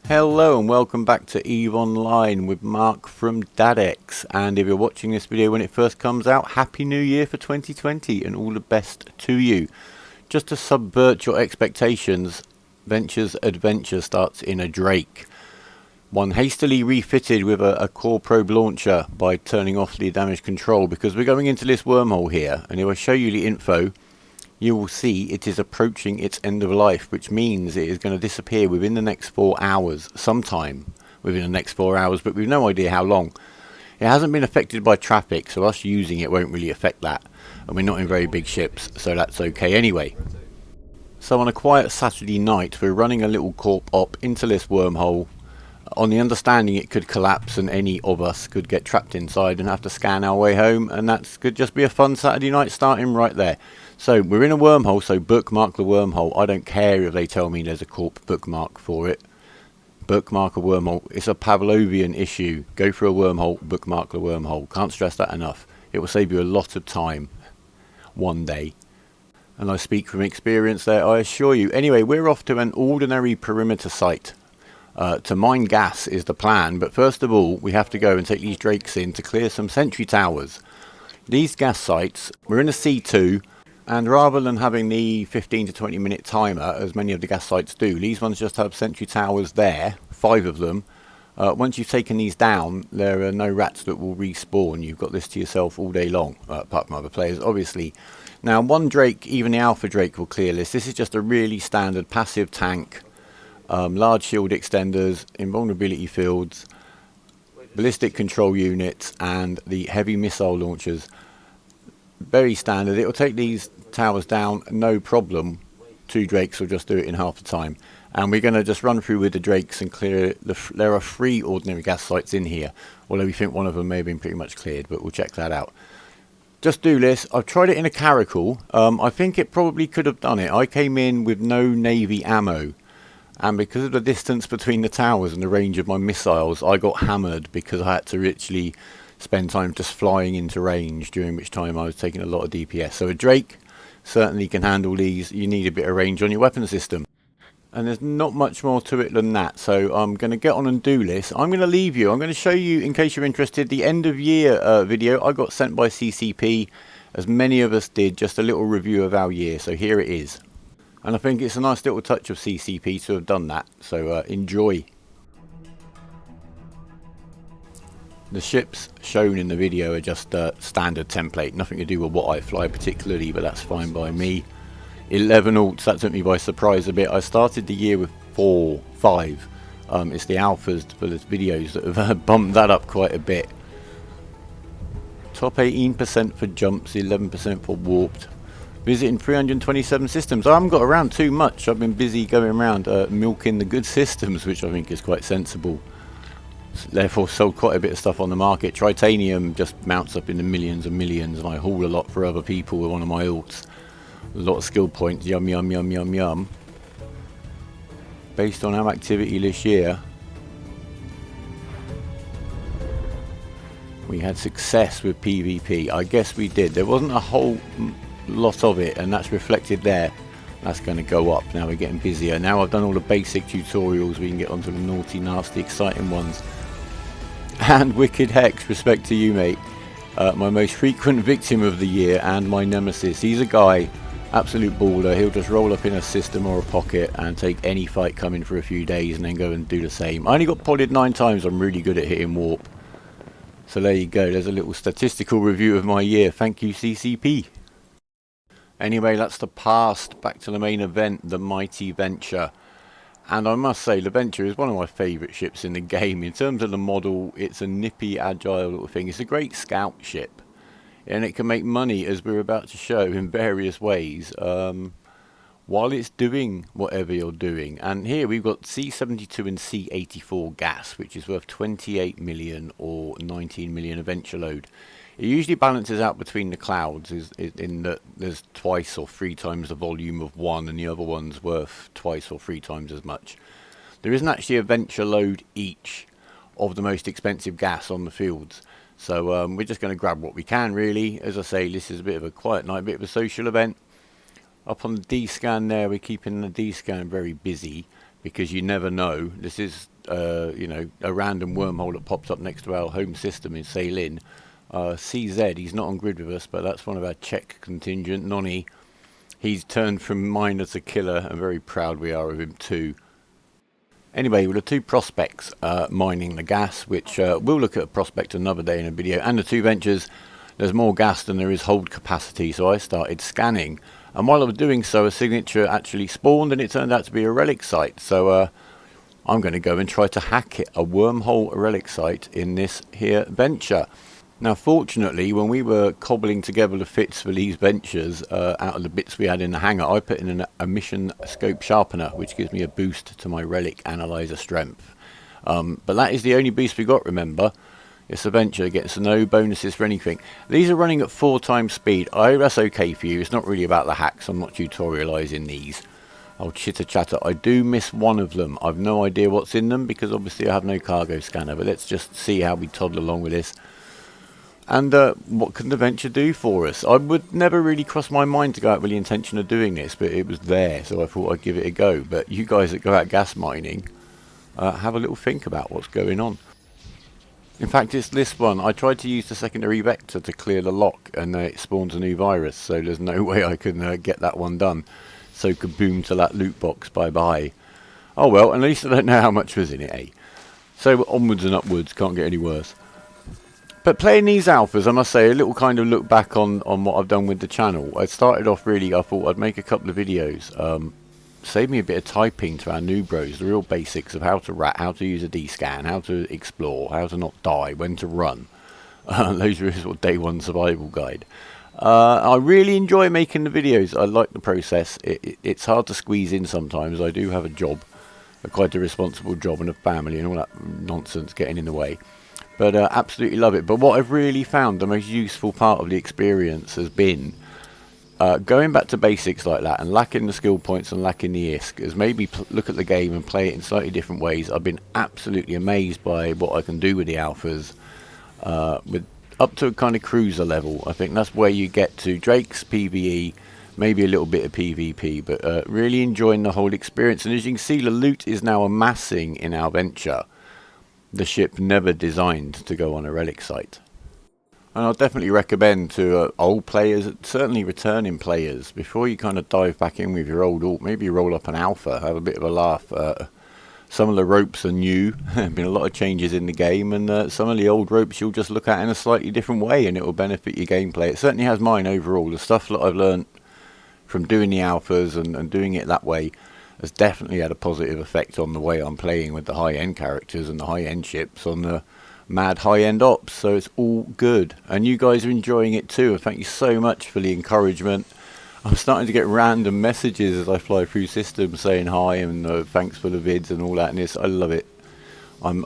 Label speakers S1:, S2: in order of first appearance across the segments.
S1: Hello and welcome back to EVE Online with Mark from Dadex, and if you're watching this video when it first comes out, Happy New Year for 2020 and all the best to you. Just to subvert your expectations, Venture's adventure starts in a Drake. One hastily refitted with a core probe launcher by turning off the damage control, because we're going into this wormhole here, and if I show you the info you will see it is approaching its end of life, which means it is going to disappear within the next 4 hours, sometime within the next 4 hours, but we've no idea how long. It hasn't been affected by traffic, so us using it won't really affect that, and we're not in very big ships, so that's okay anyway. So on a quiet Saturday night we're running a little corp op into this wormhole on the understanding it could collapse and any of us could get trapped inside and have to scan our way home, and that could just be a fun Saturday night starting right there. So we're in a wormhole, so bookmark the wormhole. I don't care if they tell me there's a corp bookmark for it. Bookmark a wormhole. It's a Pavlovian issue. Go for a wormhole, bookmark the wormhole. Can't stress that enough. It will save you a lot of time one day. And I speak from experience there, I assure you. Anyway, we're off to an ordinary perimeter site. To mine gas is the plan, but first of all we have to go and take these drakes in to clear some sentry towers. These gas sites, we're in a C2, and rather than having the 15 to 20 minute timer as many of the gas sites do, these ones just have sentry towers there, 5 of them. Once you've taken these down, there are no rats that will respawn. You've got this to yourself all day long, apart from other players obviously. Now one Drake, even the Alpha Drake, will clear this. This is just a really standard passive tank. Large shield extenders, invulnerability fields, ballistic control units, and the heavy missile launchers. Very standard. It will take these towers down no problem. 2 Drakes will just do it in half the time, and we're going to just run through with the Drakes and clear there are 3 ordinary gas sites in here, although we think one of them may have been pretty much cleared, but we'll check that out. Just do this. I've tried it in a caracal. I think it probably could have done it. I came in with no navy ammo, and because of the distance between the towers and the range of my missiles, I got hammered because I had to literally spend time just flying into range, during which time I was taking a lot of DPS. So a Drake certainly can handle these. You need a bit of range on your weapon system, and there's not much more to it than that. So I'm going to get on and do this. I'm going to leave you. I'm going to show you, in case you're interested, the end of year video I got sent by CCP, as many of us did, just a little review of our year. So here it is. And I think it's a nice little touch of CCP to have done that, so enjoy. The ships shown in the video are just standard template, nothing to do with what I fly particularly, but that's fine by me. 11 alts, that took me by surprise a bit. I started the year with 4, 5. It's the alphas for the videos that have bumped that up quite a bit. Top 18% for jumps, 11% for warped. Visiting 327 systems. I haven't got around too much. I've been busy going around milking the good systems, which I think is quite sensible. Therefore sold quite a bit of stuff on the market. Tritanium just mounts up in the millions and millions, and I haul a lot for other people with one of my alts. A lot of skill points, yum yum yum yum yum. Based on our activity this year, we had success with PvP. I guess we did. There wasn't a whole lot of it, and that's reflected there. That's going to go up. Now we're getting busier. Now I've done all the basic tutorials, we can get onto the naughty, nasty, exciting ones. And Wicked Hex, respect to you, mate. My most frequent victim of the year and my nemesis. He's a guy, absolute baller. He'll just roll up in a system or a pocket and take any fight coming for a few days and then go and do the same. I only got podded 9 times. I'm really good at hitting warp. So there you go. There's a little statistical review of my year. Thank you, CCP. Anyway, that's the past. Back to the main event, the mighty Venture. And I must say, the Venture is one of my favourite ships in the game. In terms of the model, it's a nippy, agile little thing. It's a great scout ship, and it can make money, as we're about to show, in various ways, while it's doing whatever you're doing. And here we've got C72 and C84 gas, which is worth 28 million or 19 million Venture load. It usually balances out between the clouds, in that there's twice or 3 times the volume of one, and the other one's worth twice or 3 times as much. There isn't actually a Venture load each of the most expensive gas on the fields. So we're just going to grab what we can, really. As I say, this is a bit of a quiet night, a bit of a social event. Up on the D-scan there, we're keeping the D-scan very busy because you never know. This is, you know, a random wormhole that pops up next to our home system in Sailin. CZ, he's not on grid with us, but that's one of our Czech contingent, Nonny. He's turned from miner to killer, and very proud we are of him too. Anyway, with the two prospects mining the gas, which we'll look at a prospect another day in a video, and the two ventures, there's more gas than there is hold capacity, so I started scanning. And while I was doing so, a signature actually spawned, and it turned out to be a relic site. So I'm going to go and try to hack it, a wormhole relic site in this here venture. Now, fortunately, when we were cobbling together the fits for these ventures, out of the bits we had in the hangar, I put in an emission scope sharpener, which gives me a boost to my relic analyzer strength. But that is the only boost we got, remember. It's a venture, gets no bonuses for anything. These are running at 4 times speed. I hope that's okay for you. It's not really about the hacks. I'm not tutorialising these. I'll chitter chatter. I do miss one of them. I've no idea what's in them because obviously I have no cargo scanner. But let's just see how we toddle along with this. And what can the venture do for us? I would never really cross my mind to go out with the intention of doing this, but it was there, so I thought I'd give it a go. But you guys that go out gas mining, have a little think about what's going on. In fact, it's this one. I tried to use the secondary vector to clear the lock, and it spawns a new virus, so there's no way I can get that one done. So kaboom to that loot box, bye-bye. Oh well, at least I don't know how much was in it, eh? So onwards and upwards, can't get any worse. But playing these alphas, I must say, a little kind of look back on what I've done with the channel. I started off really, I thought I'd make a couple of videos. Save me a bit of typing to our new bros, the real basics of how to rat, how to use a D-scan, how to explore, how to not die, when to run. Those are sort of day one survival guide. I really enjoy making the videos. I like the process. It's hard to squeeze in sometimes. I do have a job, quite a responsible job, and a family and all that nonsense getting in the way. But absolutely love it. But what I've really found the most useful part of the experience has been going back to basics like that and lacking the skill points and lacking the ISK has made me look at the game and play it in slightly different ways. I've been absolutely amazed by what I can do with the alphas, with up to a kind of cruiser level. I think that's where you get to. Drake's PvE, maybe a little bit of PvP, but really enjoying the whole experience. And as you can see, the loot is now amassing in our venture. The ship never designed to go on a relic site. And I'll definitely recommend to old players, certainly returning players, before you kind of dive back in with your old alt, maybe roll up an alpha, have a bit of a laugh. Some of the ropes are new, there have been a lot of changes in the game, and some of the old ropes you'll just look at in a slightly different way and it will benefit your gameplay. It certainly has mine overall. The stuff that I've learned from doing the alphas and doing it that way has definitely had a positive effect on the way I'm playing with the high-end characters and the high-end ships on the mad high-end ops, so it's all good. And you guys are enjoying it too. Thank you so much for the encouragement. I'm starting to get random messages as I fly through systems saying hi and thanks for the vids and all that, and I love it. I'm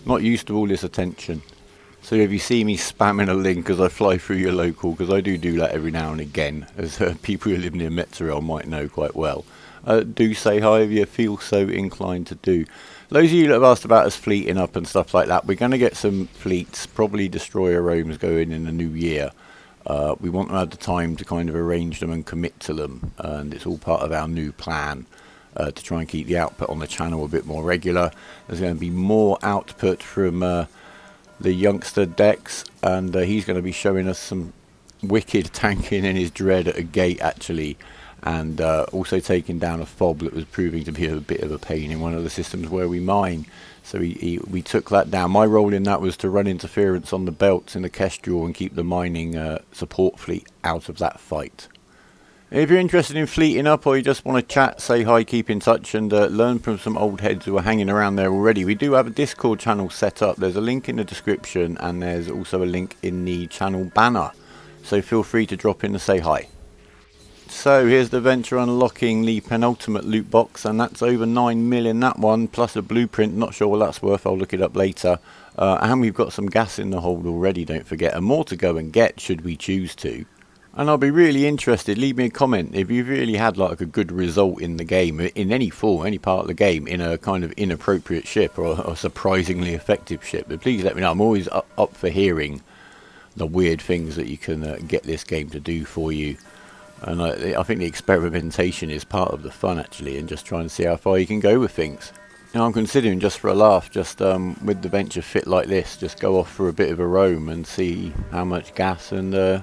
S1: not used to all this attention. So if you see me spamming a link as I fly through your local, because I do that every now and again, as people who live near Metzerel might know quite well, do say hi if you feel so inclined to do. Those of you that have asked about us fleeting up and stuff like that, we're going to get some fleets, probably destroyer roams going in the new year. We want to have the time to kind of arrange them and commit to them, and it's all part of our new plan to try and keep the output on the channel a bit more regular. There's going to be more output from the youngster Dex, and he's going to be showing us some wicked tanking in his dread at a gate actually, and also taking down a fob that was proving to be a bit of a pain in one of the systems where we mine. So we took that down. My role in that was to run interference on the belts in the Kestrel and keep the mining support fleet out of that fight. If you're interested in fleeting up, or you just want to chat, say hi, keep in touch, and learn from some old heads who are hanging around there already, we do have a Discord channel set up. There's a link in the description, and there's also a link in the channel banner. So feel free to drop in and say hi. So here's the venture unlocking the penultimate loot box, and that's over 9 million, that one, plus a blueprint. Not sure what that's worth, I'll look it up later. And we've got some gas in the hold already, don't forget, and more to go and get should we choose to. And I'll be really interested, leave me a comment if you've really had like a good result in the game, in any form, any part of the game, in a kind of inappropriate ship or a surprisingly effective ship. But please let me know. I'm always up for hearing the weird things that you can get this game to do for you. And I think the experimentation is part of the fun actually, and just trying to see how far you can go with things. Now I'm considering, just for a laugh, just with the venture fit like this, just go off for a bit of a roam and see how much gas and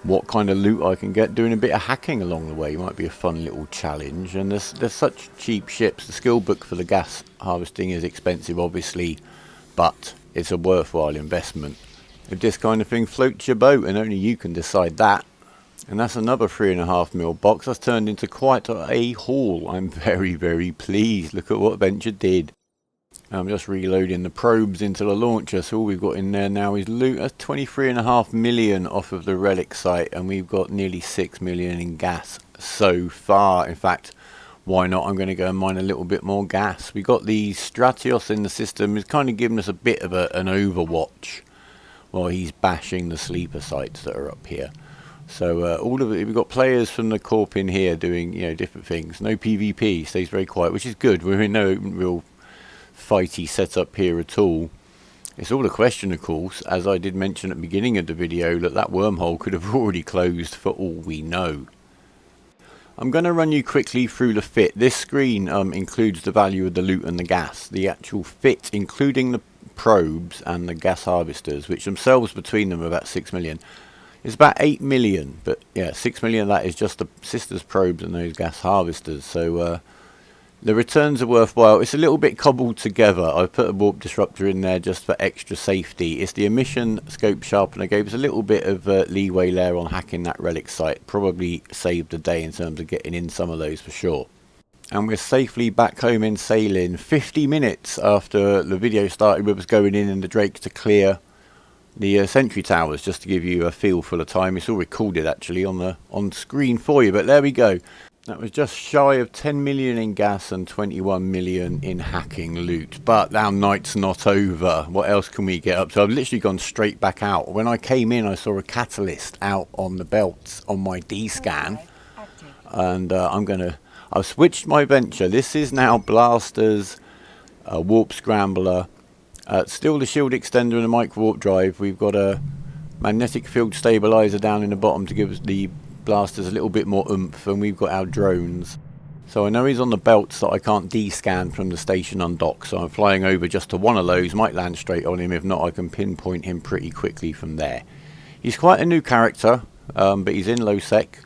S1: what kind of loot I can get, doing a bit of hacking along the way. Might be a fun little challenge. And there's such cheap ships. The skill book for the gas harvesting is expensive obviously, but it's a worthwhile investment if this kind of thing floats your boat, and only you can decide that. And that's another 3.5mm box. That's turned into quite a haul. I'm very, very pleased. Look at what Venture did. I'm just reloading the probes into the launcher, so all we've got in there now is loot. That's 23.5 million off of the relic site, and we've got nearly 6 million in gas so far. In fact, why not? I'm going to go and mine a little bit more gas. We got the Stratios in the system. It's kind of giving us a bit of an overwatch while he's bashing the sleeper sites that are up here. So all of it, we've got players from the corp in here doing, you know, different things. No PvP, stays very quiet, which is good. We're in no real fighty setup here at all. It's all a question, of course, as I did mention at the beginning of the video, that wormhole could have already closed for all we know. I'm going to run you quickly through the fit. This screen includes the value of the loot and the gas. The actual fit, including the probes and the gas harvesters, which themselves between them are about 6 million. It's about 8 million, but yeah, 6 million of that is just the sisters probes and those gas harvesters. So the returns are worthwhile. It's a little bit cobbled together. I've put a warp disruptor in there just for extra safety. It's the emission scope sharpener gave us a little bit of leeway there on hacking that relic site. Probably saved the day in terms of getting in some of those for sure. And we're safely back home in sailing 50 minutes after the video started with us going in the Drake to clear the sentry towers, just to give you a feel for the time. It's all recorded actually on screen for you, but there we go. That was just shy of 10 million in gas and 21 million in hacking loot. But our night's not over. What else can we get up to? I've literally gone straight back out. When I came in, I saw a catalyst out on the belts on my D-scan. And I've switched my venture. This is now Blaster's warp scrambler. Still the shield extender and the micro warp drive. We've got a magnetic field stabilizer down in the bottom to give us the blasters a little bit more oomph, and we've got our drones. So I know he's on the belts that I can't D-scan from the station on dock, so I'm flying over just to one of those. Might land straight on him. If not, I can pinpoint him pretty quickly from there. He's quite a new character, but he's in low sec.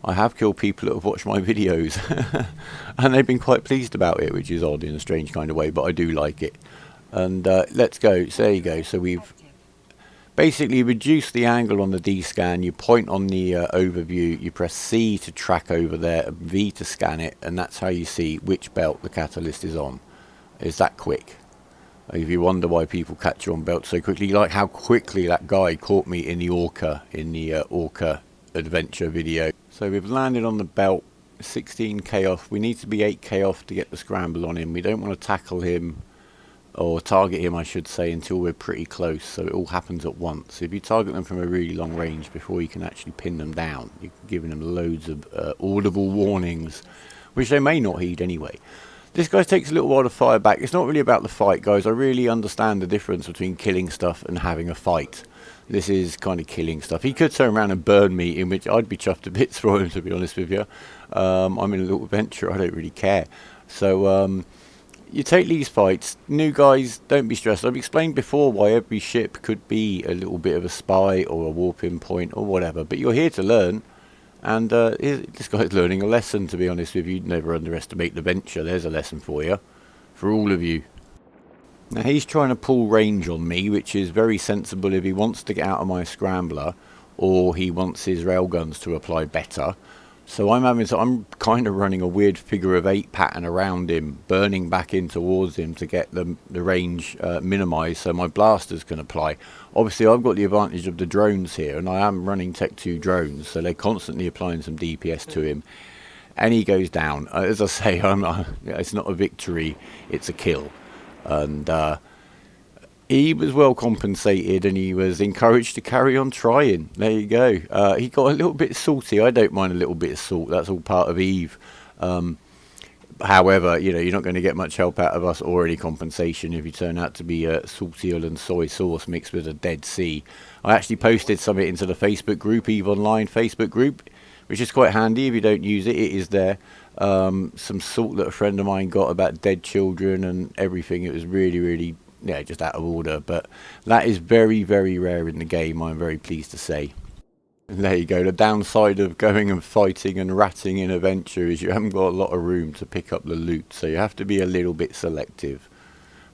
S1: I have killed people that have watched my videos and they've been quite pleased about it, which is odd in a strange kind of way, but I do like it. And let's go. So there you go. So we've basically reduced the angle on the D-scan. You point on the overview, you press C to track over there, V to scan it, and that's how you see which belt the catalyst is on. It's that quick. If you wonder why people catch you on belts so quickly, like how quickly that guy caught me in the Orca, Orca adventure video. So we've landed on the belt, 16k off. We need to be 8k off to get the scramble on him. We don't want to tackle him, or target him I should say, until we're pretty close, so it all happens at once. If you target them from a really long range before you can actually pin them down, you're giving them loads of audible warnings, which they may not heed anyway. This guy takes a little while to fire back. It's not really about the fight, guys. I really understand the difference between killing stuff and having a fight. This is kind of killing stuff. He could turn around and burn me, in which I'd be chuffed to bits for him, to be honest with you. I'm in a little adventure, I don't really care. So you take these fights. New guys, don't be stressed. I've explained before why every ship could be a little bit of a spy or a warping point or whatever, but you're here to learn. And this guy's learning a lesson, to be honest with you. Never underestimate the venture. There's a lesson for you, for all of you. Now he's trying to pull range on me, which is very sensible if he wants to get out of my scrambler, or he wants his railguns to apply better. So I'm kind of running a weird figure of 8 pattern around him, burning back in towards him to get the range minimised so my blasters can apply. Obviously I've got the advantage of the drones here, and I am running Tech 2 drones, so they're constantly applying some DPS to him, and he goes down. As I say, it's not a victory, it's a kill. And He was well compensated and he was encouraged to carry on trying. There you go. He got a little bit salty. I don't mind a little bit of salt. That's all part of Eve. However, you know, you're not going to get much help out of us or any compensation if you turn out to be salty oil and soy sauce mixed with a Dead Sea. I actually posted something into the Facebook group, Eve Online Facebook group, which is quite handy if you don't use it. It is there. Some salt that a friend of mine got about dead children and everything. It was really, really, yeah, just out of order. But that is very, very rare in the game, I'm very pleased to say. And there you go. The downside of going and fighting and ratting in a venture is you haven't got a lot of room to pick up the loot, so you have to be a little bit selective.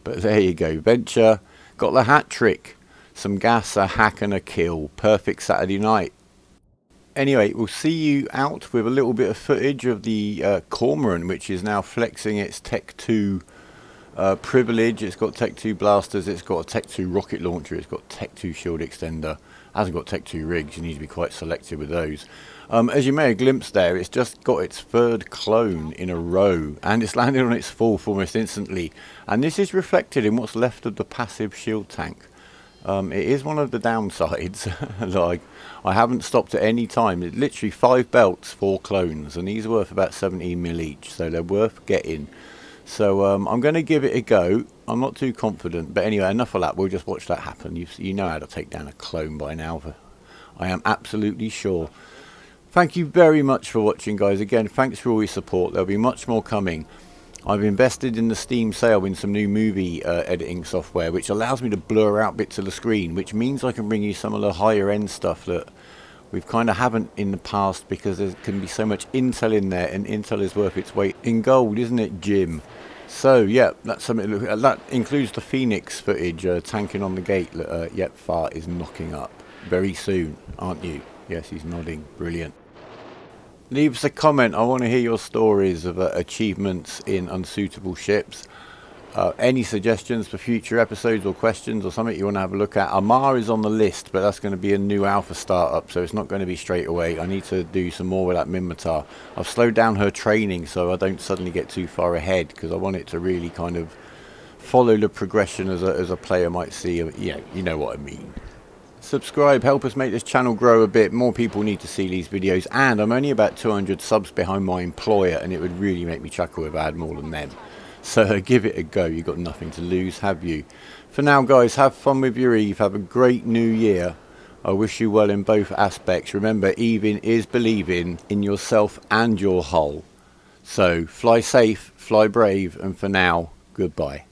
S1: But there you go. Venture got the hat trick. Some gas, a hack and a kill. Perfect Saturday night. Anyway, we'll see you out with a little bit of footage of the Cormorant, which is now flexing its Tech 2 privilege. It's got Tech 2 blasters, it's got a Tech 2 rocket launcher, it's got Tech 2 shield extender. Hasn't got Tech 2 rigs, you need to be quite selective with those. As you may have glimpsed there, it's just got its third clone in a row, and it's landed on its fourth almost instantly. And this is reflected in what's left of the passive shield tank. It is one of the downsides. Like, I haven't stopped at any time. It's literally 5 belts, 4 clones, and these are worth about 17 mil each, so they're worth getting. So I'm going to give it a go. I'm not too confident, but anyway, enough of that. We'll just watch that happen. You know how to take down a clone by now. I am absolutely sure. Thank you very much for watching, guys. Again, thanks for all your support. There'll be much more coming. I've invested in the Steam sale in some new movie editing software, which allows me to blur out bits of the screen, which means I can bring you some of the higher end stuff that we've kind of haven't in the past, because there can be so much intel in there, and intel is worth its weight in gold, isn't it, Jim? So yeah, that's something to look at. That includes the Phoenix footage, tanking on the gate that Yep Fart is knocking up very soon, aren't you? Yes, he's nodding. Brilliant. Leave us a comment. I want to hear your stories of achievements in unsuitable ships. Any suggestions for future episodes or questions or something you want to have a look at. Amar is on the list, but that's going to be a new alpha startup, so it's not going to be straight away. I need to do some more with that Minmatar. I've slowed down her training so I don't suddenly get too far ahead, because I want it to really kind of follow the progression as a player might see. You know what I mean. Subscribe, help us make this channel grow a bit. More people need to see these videos, and I'm only about 200 subs behind my employer, and it would really make me chuckle if I had more than them. So give it a go. You've got nothing to lose, have you? For now, guys, have fun with your Eve. Have a great new year. I wish you well in both aspects. Remember, Eving is believing in yourself and your hull. So fly safe, fly brave, and for now, goodbye.